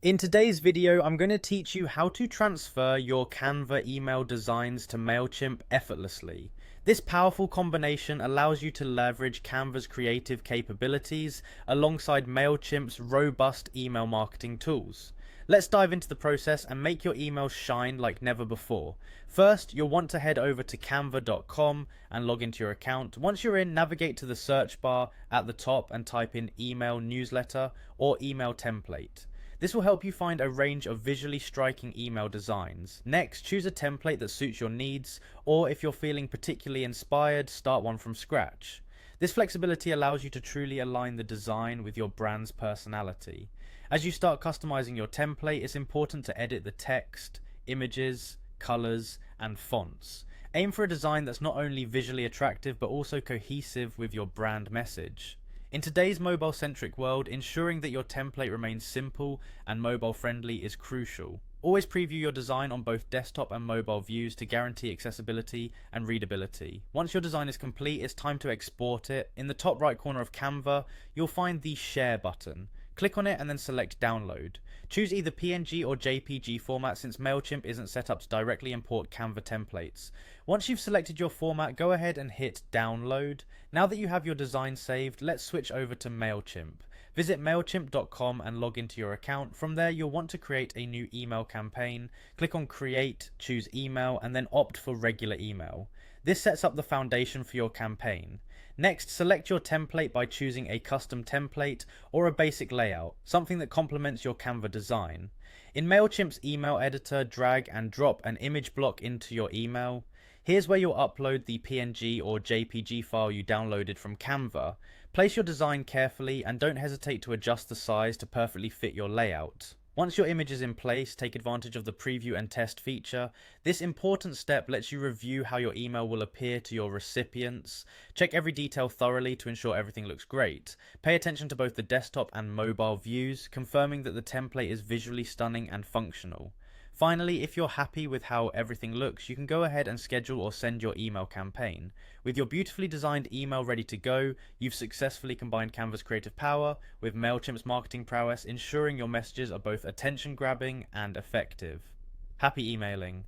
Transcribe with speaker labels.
Speaker 1: In today's video, I'm going to teach you how to transfer your Canva email designs to Mailchimp effortlessly. This powerful combination allows you to leverage Canva's creative capabilities alongside Mailchimp's robust email marketing tools. Let's dive into the process and make your emails shine like never before. First, you'll want to head over to canva.com and log into your account. Once you're in, navigate to the search bar at the top and type in email newsletter or email template. This will help you find a range of visually striking email designs. Next, choose a template that suits your needs, or if you're feeling particularly inspired, start one from scratch. This flexibility allows you to truly align the design with your brand's personality. As you start customizing your template, it's important to edit the text, images, colors, and fonts. Aim for a design that's not only visually attractive but also cohesive with your brand message. In today's mobile-centric world, ensuring that your template remains simple and mobile-friendly is crucial. Always preview your design on both desktop and mobile views to guarantee accessibility and readability. Once your design is complete, it's time to export it. In the top right corner of Canva, you'll find the Share button. Click on it and then select Download. Choose either PNG or JPG format since Mailchimp isn't set up to directly import Canva templates. Once you've selected your format, go ahead and hit Download. Now that you have your design saved, let's switch over to Mailchimp. Visit mailchimp.com and log into your account. From there, you'll want to create a new email campaign. Click on Create, choose Email, and then opt for Regular Email. This sets up the foundation for your campaign. Next, select your template by choosing a custom template or a basic layout, something that complements your Canva design. In Mailchimp's email editor, drag and drop an image block into your email. Here's where you'll upload the PNG or JPG file you downloaded from Canva. Place your design carefully and don't hesitate to adjust the size to perfectly fit your layout. Once your image is in place, take advantage of the preview and test feature. This important step lets you review how your email will appear to your recipients. Check every detail thoroughly to ensure everything looks great. Pay attention to both the desktop and mobile views, confirming that the template is visually stunning and functional. Finally, if you're happy with how everything looks, you can go ahead and schedule or send your email campaign. With your beautifully designed email ready to go, you've successfully combined Canva's creative power with Mailchimp's marketing prowess, ensuring your messages are both attention-grabbing and effective. Happy emailing!